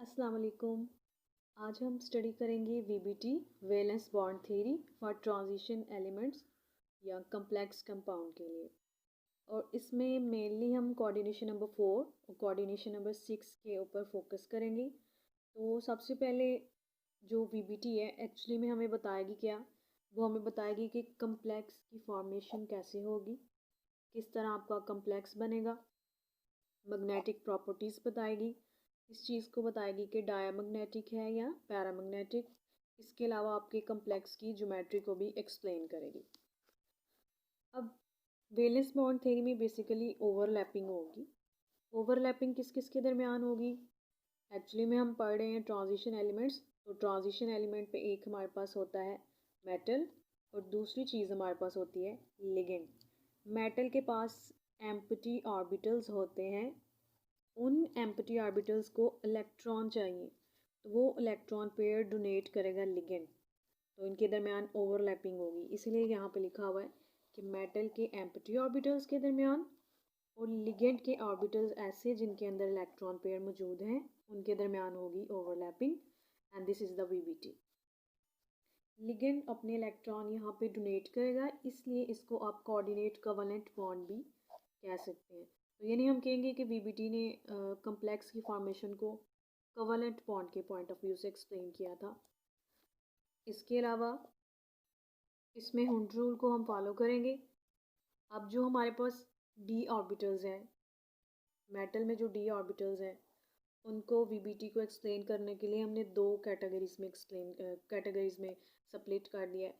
अस्सलाम वालेकुम। आज हम स्टडी करेंगे VBT valence bond theory for transition elements या कम्प्लेक्स कंपाउंड के लिए। और इसमें मेनली हम कोऑर्डिनेशन नंबर 4 और कोऑर्डिनेशन नंबर 6 के ऊपर फोकस करेंगे। तो सबसे पहले जो वीबीटी है एक्चुअली में हमें बताएगी क्या, वो हमें बताएगी कि कम्प्लेक्स की फॉर्मेशन कैसे होगी, किस तरह आपका कम्प्लेक्स बनेगा, मैग्नेटिक प्रॉपर्टीज़ बताएगी, इस चीज़ को बताएगी कि डायमैग्नेटिक है या पैरामैग्नेटिक। इसके अलावा आपके कम्प्लेक्स की ज्योमेट्री को भी एक्सप्लेन करेगी। अब वैलेंस बॉन्ड थ्योरी में बेसिकली ओवरलैपिंग होगी। ओवरलैपिंग किस किस के दरमियान होगी? एक्चुअली में हम पढ़ रहे हैं ट्रांजिशन एलिमेंट्स, तो ट्रांजिशन एलिमेंट पे एक हमारे पास होता है मेटल और दूसरी चीज़ हमारे पास होती है लिगेंड। मेटल के पास एम्प्टी ऑर्बिटल्स होते हैं, उन एम्प्टी ऑर्बिटल्स को इलेक्ट्रॉन चाहिए, तो वो इलेक्ट्रॉन पेयर डोनेट करेगा लिगेंड, तो इनके दरमियान ओवरलैपिंग होगी। इसलिए यहाँ पे लिखा हुआ है कि मेटल के एम्प्टी ऑर्बिटल्स के दरमियान और लिगेंड के ऑर्बिटल्स ऐसे जिनके अंदर इलेक्ट्रॉन पेयर मौजूद हैं उनके दरमियान होगी overlapping, and this is the VBT. Ligand अपने इलेक्ट्रॉन यहाँ पे डोनेट करेगा, इसलिए इसको आप कोऑर्डिनेट कोवेलेंट बॉन्ड भी कह सकते हैं। तो यानी हम कहेंगे कि वीबीटी ने कम्प्लेक्स की फॉर्मेशन को कोवेलेंट बॉन्ड के पॉइंट ऑफ व्यू से एक्सप्लेन किया था। इसके अलावा इसमें हुंड रूल को हम फॉलो करेंगे। अब जो हमारे पास डी ऑर्बिटल्स हैं, मेटल में जो डी ऑर्बिटल्स हैं, उनको वीबीटी को एक्सप्लेन करने के लिए हमने दो कैटेगरीज में स्प्लिट कर दिया है,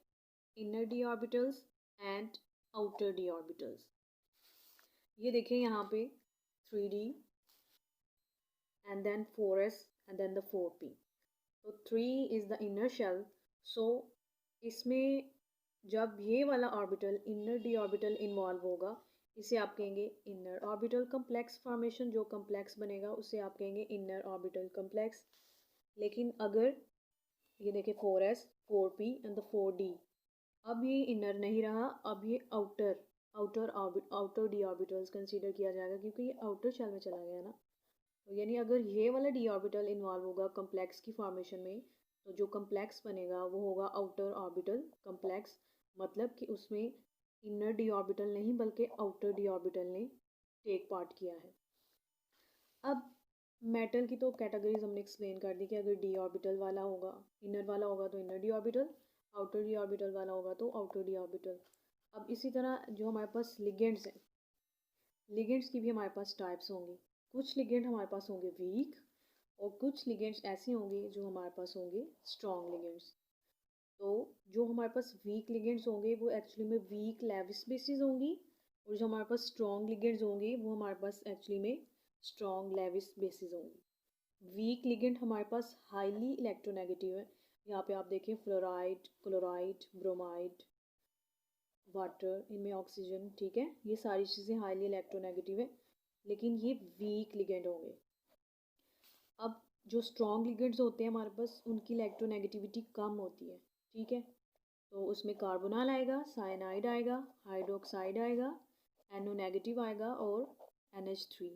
inner D orbitals and outer D orbitals. ये देखें यहाँ पे 3D and then 4s and then the 4p। तो 3 is the inner shell. So इसमें जब ये वाला orbital inner D orbital involve होगा, इसे आप कहेंगे इनर ऑर्बिटल कम्प्लेक्स फॉर्मेशन। जो कम्प्लेक्स बनेगा उसे आप कहेंगे इनर ऑर्बिटल कम्प्लेक्स। लेकिन अगर ये देखें 4s 4p and the 4d, अब ये इनर नहीं रहा, अब ये आउटर डी ऑर्बिटल्स कंसीडर किया जाएगा, क्योंकि ये आउटर शेल में चला गया ना। तो यानी अगर ये वाला डी ऑर्बिटल इन्वॉल्व होगा कम्प्लेक्स की फॉर्मेशन में, तो जो कम्प्लेक्स बनेगा वो होगा आउटर ऑर्बिटल कम्प्लेक्स। मतलब कि उसमें इनर डी ऑर्बिटल नहीं बल्कि आउटर डी ऑर्बिटल ने टेक पार्ट किया है। अब मेटल की तो कैटेगरीज हमने एक्सप्लेन कर दी कि अगर डी ऑर्बिटल वाला होगा, इनर वाला होगा तो inner D orbital, outer D orbital वाला होगा तो आउटर डी ऑर्बिटल। अब इसी तरह जो हमारे पास लिगेंड्स हैं, लिगेंड्स की भी हमारे पास टाइप्स होंगी। कुछ लिगेंड हमारे पास होंगे वीक और कुछ लिगेंड्स ऐसे होंगे जो हमारे पास होंगे स्ट्रॉन्ग लिगेंड्स। तो जो हमारे पास वीक लिगेंड्स होंगे वो एक्चुअली में वीक लेविस बेसिस होंगी, और जो हमारे पास स्ट्रॉन्ग लिगेंड्स होंगे वो हमारे पास एक्चुअली में स्ट्रॉन्ग लेविस बेसिस होंगी। वीक लिगेंड हमारे पास हाईली इलेक्ट्रोनेगेटिव है। यहाँ पे आप देखें फ्लोराइड, क्लोराइड, ब्रोमाइड, वाटर, इनमें ऑक्सीजन, ठीक है, ये सारी चीज़ें हाईली इलेक्ट्रोनेगेटिव है, लेकिन ये वीक लिगेंड होंगे। अब जो स्ट्रॉन्ग लिगेंड्स होते हैं हमारे पास, उनकी इलेक्ट्रोनेगेटिविटी कम होती है, ठीक है। तो उसमें कार्बोनल आएगा, साइनाइड आएगा, हाइड्रोक्साइड आएगा, NO नेगेटिव आएगा और NH3।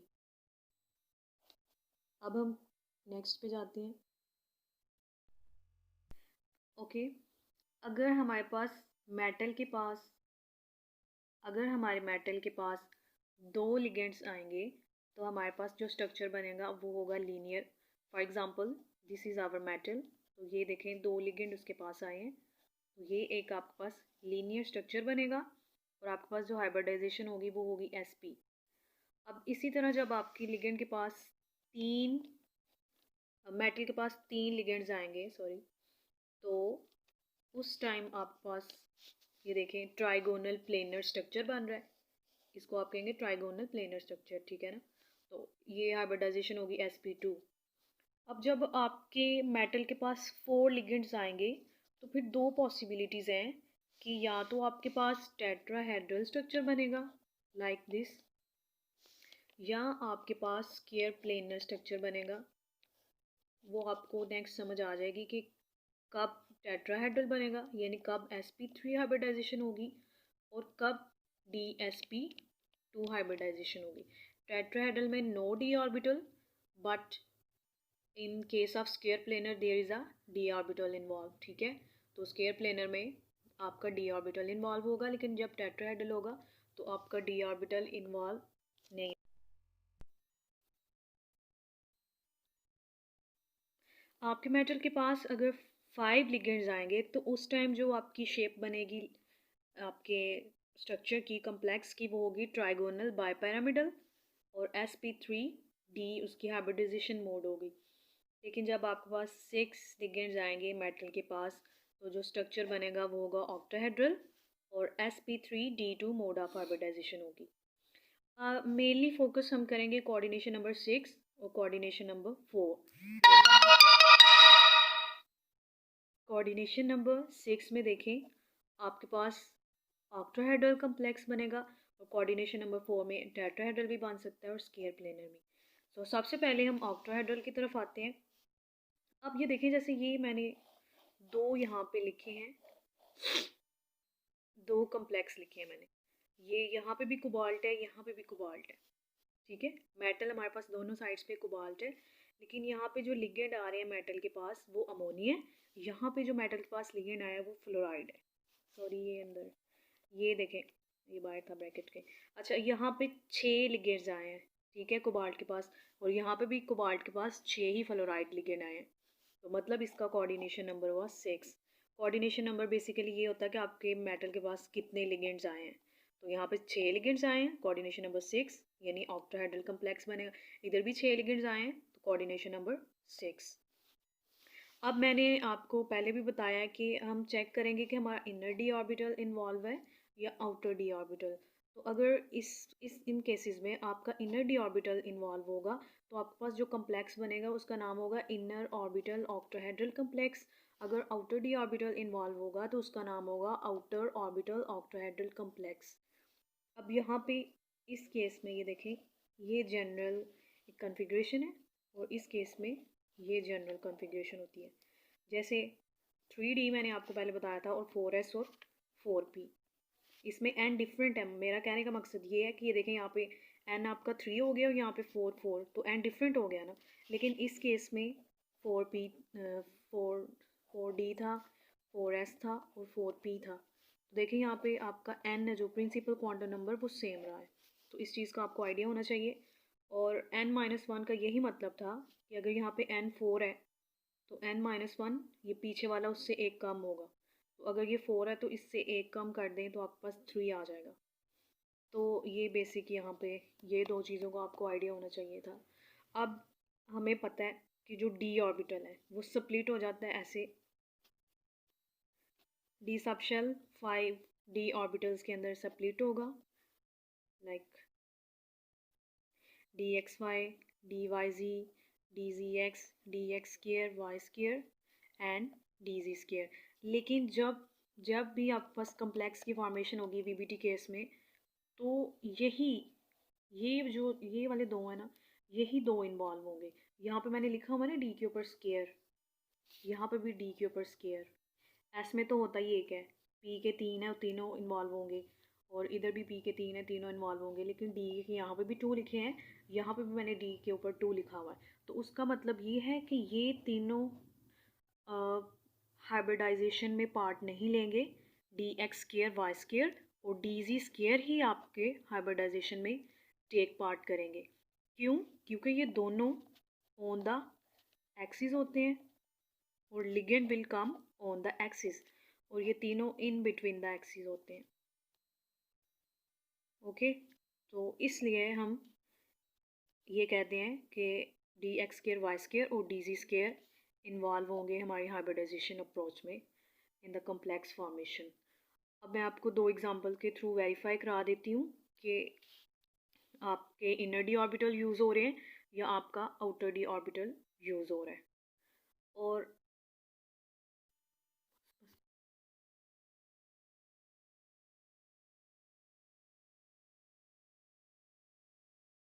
अब हम नेक्स्ट पे जाते हैं। ओके, अगर हमारे पास मेटल के पास अगर हमारे मेटल के पास दो लिगेंड्स आएंगे तो हमारे पास जो स्ट्रक्चर बनेगा वो होगा linear. For example this is our metal, तो ये देखें दो लिगेंड उसके पास आए हैं, तो ये एक आपके पास लीनियर स्ट्रक्चर बनेगा और आपके पास जो हाइब्रिडाइजेशन होगी वो होगी sp। अब इसी तरह जब आपकी लिगेंड के पास तीन मेटल के पास तीन लिगेंड्स आएंगे, तो उस टाइम आपके पास ये देखें ट्राइगोनल प्लेनर स्ट्रक्चर बन रहा है, इसको आप कहेंगे ट्राइगोनल प्लेनर स्ट्रक्चर, ठीक है ना। तो ये हाइब्रिडाइजेशन होगी sp2। अब जब आपके मेटल के पास 4 लिगेंड्स आएंगे तो फिर दो पॉसिबिलिटीज़ हैं कि या तो आपके पास टेट्राहेड्रल स्ट्रक्चर बनेगा लाइक दिस, या आपके पास स्क्वायर प्लेनर स्ट्रक्चर बनेगा। वो आपको नेक्स्ट समझ आ जाएगी कि कब टेट्राहेड्रल बनेगा, यानी कब sp3 हाइब्रिडाइजेशन होगी और कब dsp2 हाइब्रिडाइजेशन होगी। टेट्राहेड्रल में no D orbital but in case of square planar there is a D orbital involve, ठीक है। तो स्क्वायर प्लेनर में आपका डी ऑर्बिटल इन्वॉल्व होगा, लेकिन जब टेट्राहेड्रल होगा तो आपका डी ऑर्बिटल इन्वॉल्व नहीं। आपके मेटल के पास अगर 5 लिगेंड्स आएंगे तो उस टाइम जो आपकी शेप बनेगी आपके स्ट्रक्चर की, कम्प्लेक्स की, वो होगी ट्राइगोनल बाइपिरामिडल, और sp3d उसकी हाइब्रिडाइजेशन मोड होगी। लेकिन जब आपके पास 6 लिगेंड्स आएंगे मेटल के पास तो जो स्ट्रक्चर बनेगा वो होगा ऑक्टाहेड्रल, और sp3d2 मोड ऑफ हाइब्रिडाइजेशन होगी। मेनली फोकस हम करेंगे कोऑर्डिनेशन नंबर 6 और कोऑर्डिनेशन नंबर 4। कोऑर्डिनेशन नंबर 6 में देखें आपके पास ऑक्टाहेड्रल कम्प्लेक्स बनेगा, और कोऑर्डिनेशन नंबर 4 में टेट्राहेड्रल भी बन सकता है और स्क्वायर प्लेनर भी। तो सबसे पहले हम ऑक्टाहेड्रल की तरफ आते हैं। अब ये देखें, जैसे ये मैंने दो यहाँ पे लिखे हैं, दो कम्प्लेक्स लिखे हैं मैंने, ये यहाँ पे भी कोबाल्ट है, यहाँ पे भी कोबाल्ट है, ठीक है। मेटल हमारे पास दोनों साइड्स पे कोबाल्ट है, लेकिन यहाँ पे जो लिगेंड आ रहे हैं मेटल के पास वो अमोनिया है, यहाँ पे जो मेटल के पास लिगेंड आया है वो फ्लोराइड है। सॉरी, ये अंदर, ये देखें, ये बाहर था ब्रैकेट के। अच्छा, यहाँ पे 6 लिगेंड्स आए हैं, ठीक है, कोबाल्ट के पास, और यहाँ पे भी कोबाल्ट के पास 6 ही फ्लोराइड लिगेंड आए हैं। तो मतलब इसका कोऑर्डिनेशन नंबर हुआ 6। कोऑर्डिनेशन नंबर बेसिकली ये होता है कि आपके मेटल के पास कितने लिगेंड्स आए हैं। तो यहाँ पे 6 लिगेंड्स आए हैं, कोऑर्डिनेशन नंबर 6, यानी ऑक्टाहेड्रल कम्प्लेक्स बनेगा। इधर भी 6 लिगेंड्स आए हैं, तो कोऑर्डिनेशन नंबर 6। अब मैंने आपको पहले भी बताया कि हम चेक करेंगे कि हमारा इनर डी ऑर्बिटल इन्वॉल्व है या आउटर डी ऑर्बिटल। तो अगर इस इन केसेस में आपका इनर डी ऑर्बिटल इन्वॉल्व होगा तो आपके पास जो कम्प्लेक्स बनेगा उसका नाम होगा इनर ऑर्बिटल ऑक्टाहेड्रल कम्प्लेक्स। अगर आउटर डी ऑर्बिटल इन्वॉल्व होगा तो उसका नाम होगा आउटर ऑर्बिटल ऑक्टाहेड्रल कम्प्लेक्स। अब यहाँ पे इस केस में ये देखें, ये जनरल कॉन्फ़िगरेशन है, और इस केस में ये जनरल कॉन्फ़िगरेशन होती है। जैसे 3D मैंने आपको पहले बताया था, और 4s और 4p, इसमें n डिफरेंट है। मेरा कहने का मकसद ये है कि ये देखें, यहाँ पे n आपका 3 हो गया और यहाँ पे 4 तो n डिफरेंट हो गया ना। लेकिन इस केस में 4p 4d था, 4s था और 4p था। तो देखें यहाँ पे आपका n जो प्रिंसिपल क्वांटम नंबर वो सेम रहा है। तो इस चीज़ का आपको आइडिया होना चाहिए। और n-1 का यही मतलब था कि अगर यहाँ पे n 4 है तो n-1 ये पीछे वाला उससे एक कम होगा। तो अगर ये 4 है तो इससे एक कम कर दें तो आपके पास 3 आ जाएगा। तो ये बेसिक यहाँ पे ये दो चीज़ों का आपको आइडिया होना चाहिए था। अब हमें पता है कि जो डी ऑर्बिटल है वो स्प्लिट हो जाता है ऐसे, डी सब शेल 5 डी ऑर्बिटल्स के अंदर स्प्लिट होगा, like D X Y, D Y Z, D Z X, D X square, Y square and D Z square. लेकिन जब भी आपके पास कम्प्लेक्स की फॉर्मेशन होगी वीबीटी केस में, तो ये वाले दो हैं ना, यही दो इन्वॉल्व होंगे। यहाँ पे मैंने लिखा हुआ है ना डी के ऊपर स्क्र, यहाँ पे भी डी के ऊपर स्क्र। एस में तो होता ही एक है, पी के 3 है, तीनों इन्वॉल्व होंगे, और इधर भी पी के 3 है, तीनों इन्वॉल्व होंगे। लेकिन डी के यहाँ पे भी 2 लिखे हैं, यहाँ पे भी मैंने डी के ऊपर 2 लिखा हुआ है। तो उसका मतलब ये है कि ये तीनों हाइब्रिडाइजेशन में पार्ट नहीं लेंगे, D X square Y square और डी जी स्क्र ही आपके हाइब्रिडाइजेशन में टेक पार्ट करेंगे। क्यों? क्योंकि ये दोनों ऑन द एक्सिस होते हैं और ligand will come on the axis, और ये तीनों इन बिटवीन द एक्सिस होते हैं। ओके, तो इसलिए हम ये कहते हैं कि D X square Y square और डी जी स्क्र इन्वॉल्व होंगे हमारी हाइब्रिडाइजेशन अप्रोच में इन द कम्प्लेक्स फॉर्मेशन। अब मैं आपको दो एग्जांपल के थ्रू वेरीफाई करा देती हूँ कि आपके इनर डी ऑर्बिटल यूज़ हो रहे हैं या आपका आउटर डी ऑर्बिटल यूज़ हो रहा है। और